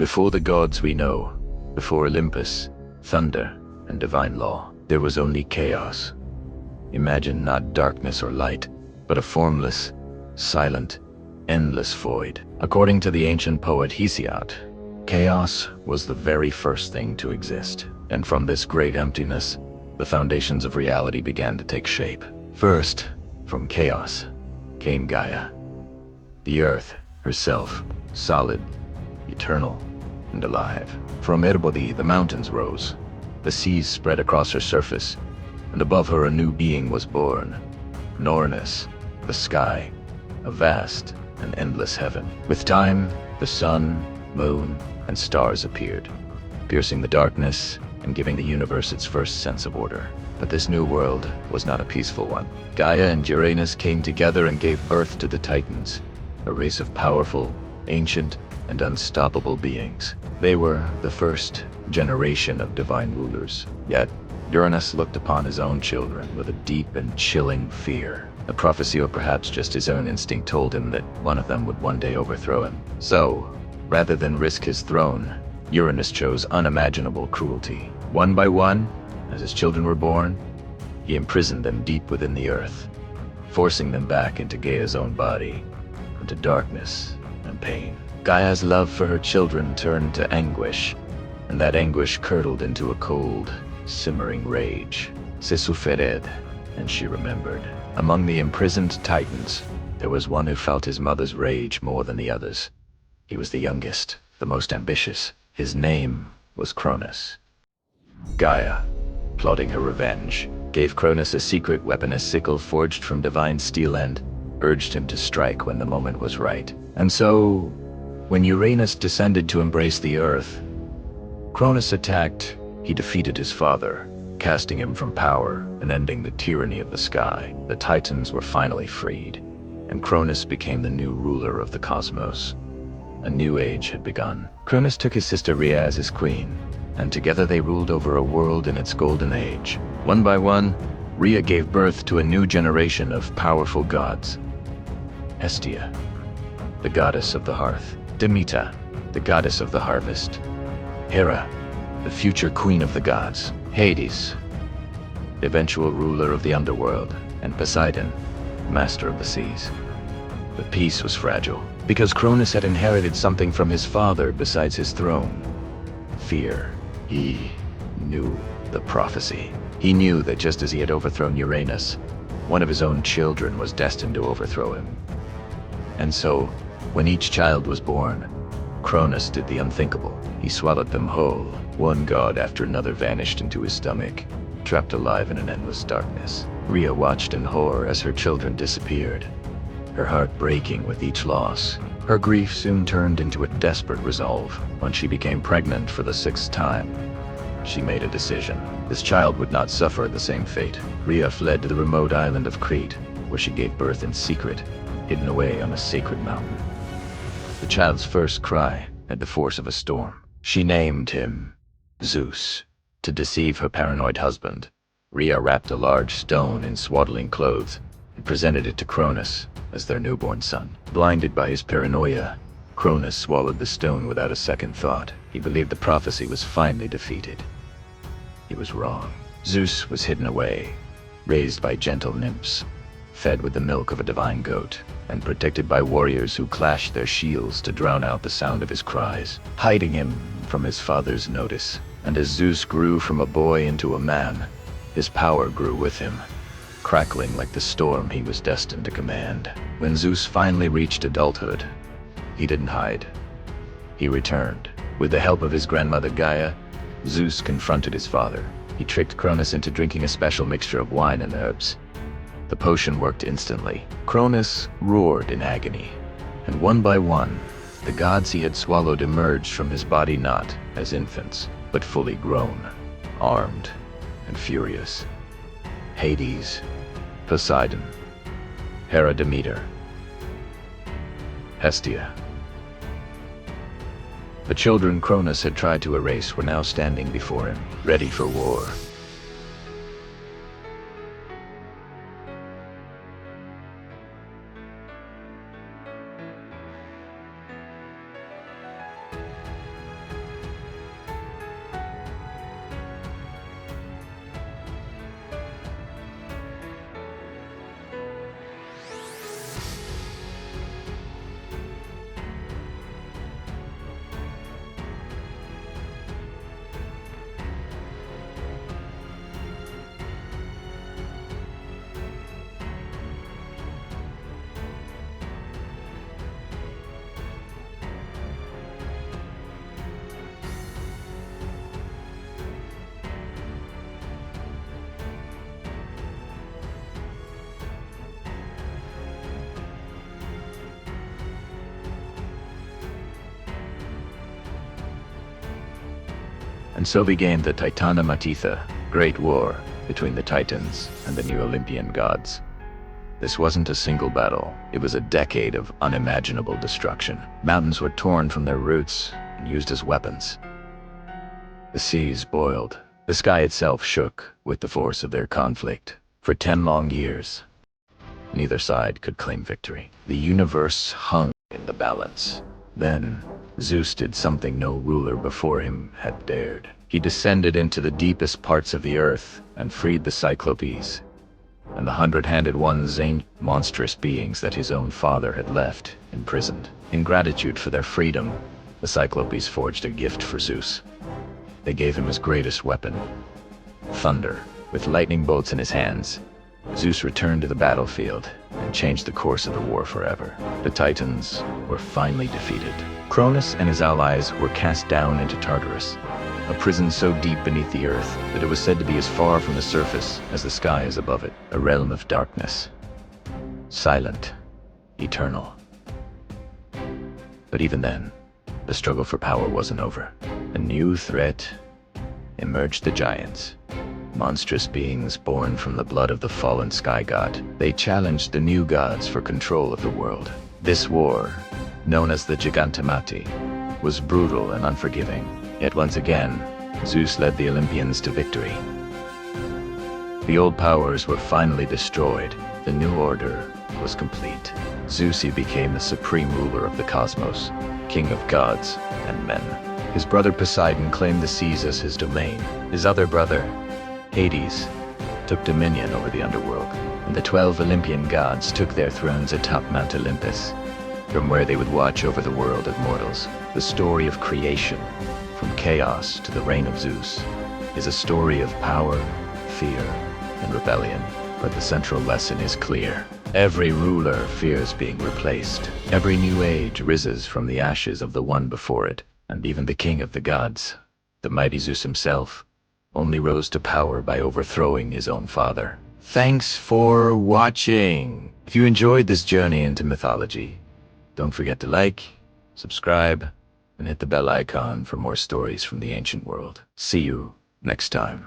Before the gods we know, before Olympus, thunder, and divine law, there was only chaos. Imagine not darkness or light, but a formless, silent, endless void. According to the ancient poet Hesiod, chaos was the very first thing to exist. And from this great emptiness, the foundations of reality began to take shape. First, from chaos, came Gaia, the earth herself, solid, eternal, and alive. From Erbodi, the mountains rose, the seas spread across her surface, and above her a new being was born, Cronus, the sky, a vast and endless heaven. With time, the sun, moon, and stars appeared, piercing the darkness and giving the universe its first sense of order. But this new world was not a peaceful one. Gaia and Uranus came together and gave birth to the Titans, a race of powerful, ancient, and unstoppable beings. They were the first generation of divine rulers. Yet, Uranus looked upon his own children with a deep and chilling fear. A prophecy, or perhaps just his own instinct, told him that one of them would one day overthrow him. So, rather than risk his throne, Uranus chose unimaginable cruelty. One by one, as his children were born, he imprisoned them deep within the earth, forcing them back into Gaia's own body, into darkness and pain. Gaia's love for her children turned to anguish, and that anguish curdled into a cold, simmering rage. Se souffrait, and she remembered. Among the imprisoned Titans, there was one who felt his mother's rage more than the others. He was the youngest, the most ambitious. His name was Cronus. Gaia, plotting her revenge, gave Cronus a secret weapon, a sickle forged from divine steel, and urged him to strike when the moment was right. And so, when Uranus descended to embrace the earth, Cronus attacked. He defeated his father, casting him from power and ending the tyranny of the sky. The Titans were finally freed, and Cronus became the new ruler of the cosmos. A new age had begun. Cronus took his sister Rhea as his queen, and together they ruled over a world in its golden age. One by one, Rhea gave birth to a new generation of powerful gods. Hestia, the goddess of the hearth. Demeter, the goddess of the harvest. Hera, the future queen of the gods. Hades, the eventual ruler of the underworld. And Poseidon, master of the seas. But peace was fragile, because Cronus had inherited something from his father besides his throne. Fear. He knew the prophecy. He knew that just as he had overthrown Uranus, one of his own children was destined to overthrow him. And so, when each child was born, Cronus did the unthinkable. He swallowed them whole. One god after another vanished into his stomach, trapped alive in an endless darkness. Rhea watched in horror as her children disappeared, her heart breaking with each loss. Her grief soon turned into a desperate resolve. When she became pregnant for the 6th time, she made a decision. This child would not suffer the same fate. Rhea fled to the remote island of Crete, where she gave birth in secret, hidden away on a sacred mountain. The child's first cry had the force of a storm. She named him Zeus. To deceive her paranoid husband, Rhea wrapped a large stone in swaddling clothes and presented it to Cronus as their newborn son. Blinded by his paranoia, Cronus swallowed the stone without a second thought. He believed the prophecy was finally defeated. He was wrong. Zeus was hidden away, raised by gentle nymphs, fed with the milk of a divine goat, and protected by warriors who clashed their shields to drown out the sound of his cries, hiding him from his father's notice. And as Zeus grew from a boy into a man, his power grew with him, crackling like the storm he was destined to command. When Zeus finally reached adulthood, he didn't hide. He returned. With the help of his grandmother Gaia, Zeus confronted his father. He tricked Cronus into drinking a special mixture of wine and herbs. The potion worked instantly. Cronus roared in agony, and one by one, the gods he had swallowed emerged from his body, not as infants, but fully grown, armed, and furious. Hades, Poseidon, Hera, Demeter, Hestia. The children Cronus had tried to erase were now standing before him, ready for war. And so began the Titanomachy, great war between the Titans and the new Olympian gods. This wasn't a single battle, it was a decade of unimaginable destruction. Mountains were torn from their roots and used as weapons. The seas boiled, the sky itself shook with the force of their conflict. For 10 long years, neither side could claim victory. The universe hung in the balance. Then, Zeus did something no ruler before him had dared. He descended into the deepest parts of the earth and freed the Cyclopes and the 100-handed ones, monstrous beings that his own father had left imprisoned. In gratitude for their freedom, the Cyclopes forged a gift for Zeus. They gave him his greatest weapon, thunder. With lightning bolts in his hands, Zeus returned to the battlefield and changed the course of the war forever. The Titans were finally defeated. Cronus and his allies were cast down into Tartarus, a prison so deep beneath the earth that it was said to be as far from the surface as the sky is above it, a realm of darkness, silent, eternal. But even then, the struggle for power wasn't over. A new threat emerged: the giants, monstrous beings born from the blood of the fallen sky god. They challenged the new gods for control of the world. This war, known as the Titanomachy, was brutal and unforgiving. Yet once again, Zeus led the Olympians to victory. The old powers were finally destroyed. The new order was complete. Zeus became the supreme ruler of the cosmos, king of gods and men. His brother Poseidon claimed the seas as his domain. His other brother, Hades, took dominion over the underworld, and the 12 Olympian gods took their thrones atop Mount Olympus, from where they would watch over the world of mortals. The story of creation, from chaos to the reign of Zeus, is a story of power, fear, and rebellion. But the central lesson is clear. Every ruler fears being replaced. Every new age rises from the ashes of the one before it, and even the king of the gods, the mighty Zeus himself, only rose to power by overthrowing his own father. Thanks for watching. If you enjoyed this journey into mythology, don't forget to like, subscribe, and hit the bell icon for more stories from the ancient world. See you next time.